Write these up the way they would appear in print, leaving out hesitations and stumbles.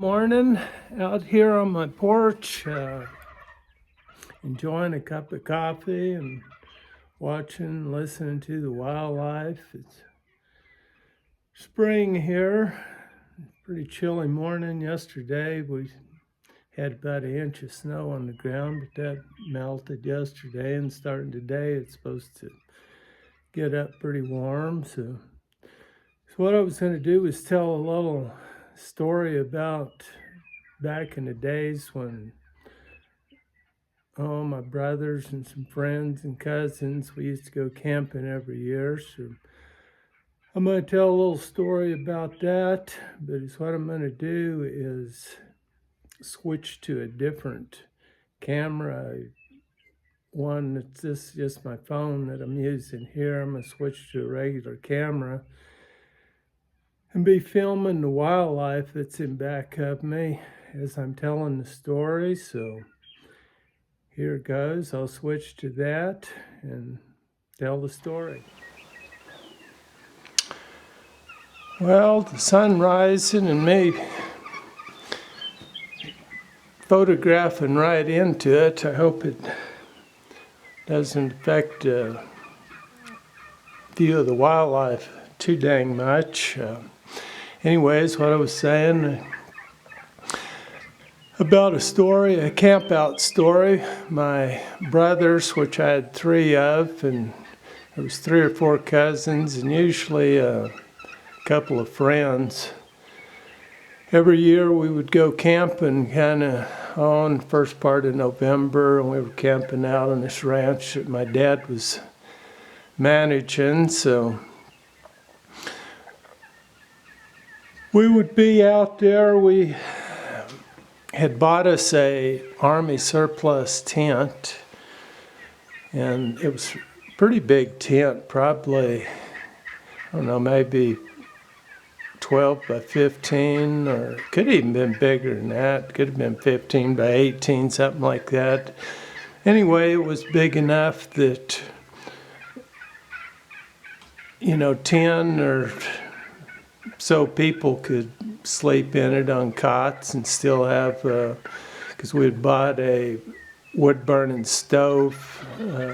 Morning, out here on my porch, enjoying a cup of coffee and watching, listening to the wildlife. It's spring here. Pretty chilly morning yesterday. We had about an inch of snow on the ground, but that melted yesterday, and starting today it's supposed to get up pretty warm. So what I was going to do was tell a little story about back in the days when my brothers and some friends and cousins, we used to go camping every year. So I'm going to tell a little story about that, but what I'm going to do is switch to a different camera. One that's just my phone that I'm using here. I'm going to switch to a regular camera and be filming the wildlife that's in back of me as I'm telling the story. So here it goes. I'll switch to that and tell the story. Well, the sun rising and me photographing right into it. I hope it doesn't affect the view of the wildlife too dang much. Anyways, what I was saying about a story, a camp out story. My brothers, which I had three of, and there was 3 or 4 cousins, and usually a couple of friends. Every year we would go camping kind of on the first part of November, and we were camping out on this ranch that my dad was managing. So we would be out there. We had bought us a Army surplus tent, and it was a pretty big tent, probably, I don't know, maybe 12 by 15, or it could have even been bigger than that. It could have been 15 by 18, something like that. Anyway, it was big enough that, 10 or so people could sleep in it on cots and still have, because we had bought a wood-burning stove,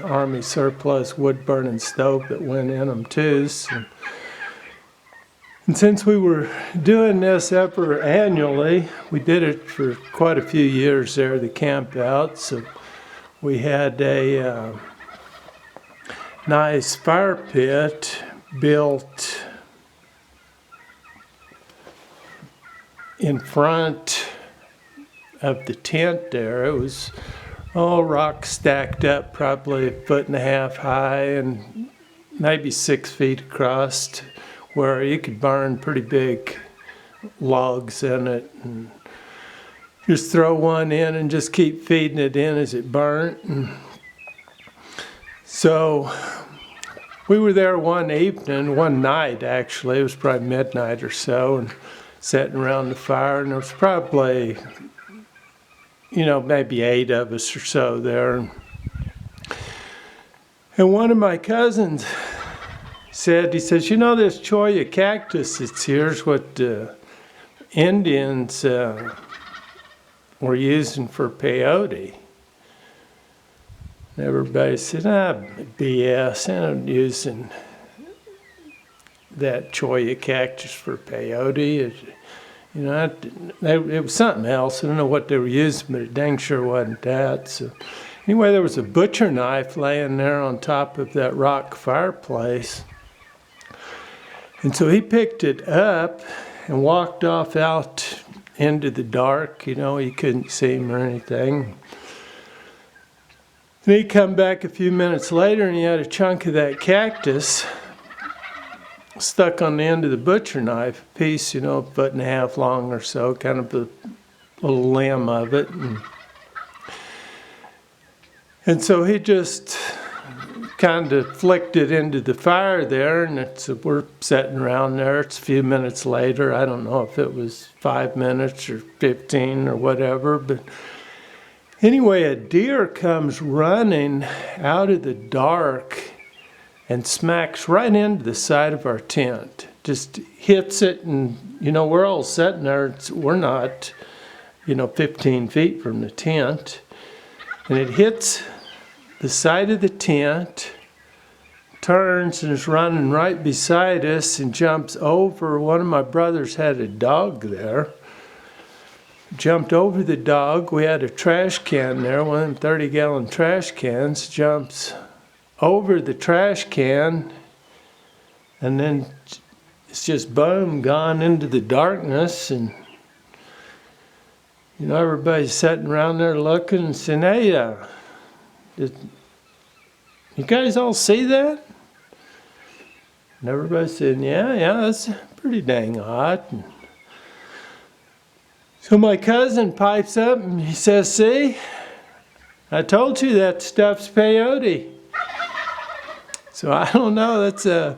Army surplus wood-burning stove that went in them too. So, and since we were doing this ever annually, we did it for quite a few years there, the camp out. So we had a nice fire pit built in front of the tent there. It was all rock stacked up, probably 1.5 feet high and maybe 6 feet across, where you could burn pretty big logs in it and just throw one in and just keep feeding it in as it burnt. And so we were there one night actually, it was probably midnight or so, and sitting around the fire, and there was probably, maybe 8 of us or so there. And one of my cousins said, he says, this cholla cactus that's here is what the Indians were using for peyote. And everybody said, BS, I'm not using that cholla cactus for peyote. It was something else. I don't know what they were using, but it dang sure wasn't that. So anyway, there was a butcher knife laying there on top of that rock fireplace. And so he picked it up and walked off out into the dark. He couldn't see him or anything. And he come back a few minutes later, and he had a chunk of that cactus stuck on the end of the butcher knife, a piece, 1.5 feet long or so, kind of a little limb of it. And so he just kind of flicked it into the fire there, and we're sitting around there. It's a few minutes later. I don't know if it was 5 minutes or 15 or whatever, but anyway, a deer comes running out of the dark and smacks right into the side of our tent, just hits it, and we're all sitting there. We're not 15 feet from the tent, and it hits the side of the tent, turns, and is running right beside us and jumps over. One of my brothers had a dog there. Jumped over the dog. We had a trash can there, one of them 30-gallon trash cans. Jumps over the trash can, and then it's just boom, gone into the darkness. And everybody's sitting around there looking and saying, "Hey, did you guys all see that?" And everybody's saying, yeah, that's pretty dang hot. And so my cousin pipes up and he says, "See, I told you that stuff's peyote." So I don't know, that's a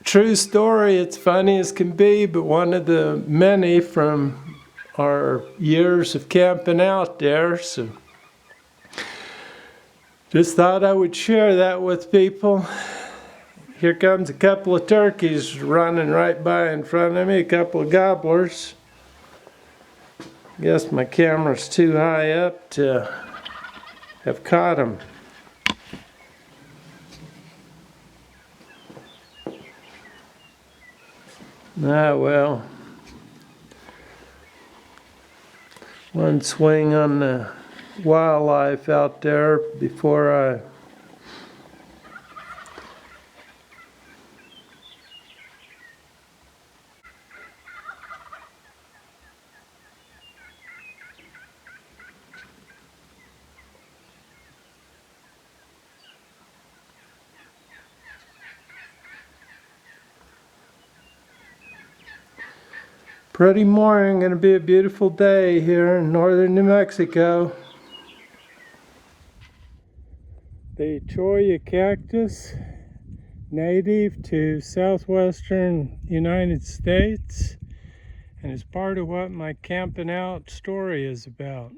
true story. It's funny as can be, but one of the many from our years of camping out there. So just thought I would share that with people. Here comes a couple of turkeys running right by in front of me, a couple of gobblers. Guess my camera's too high up to have caught them. Well, one swing on the wildlife out there before I pretty morning. Going to be a beautiful day here in northern New Mexico. The cholla cactus, native to southwestern United States, and is part of what my camping out story is about.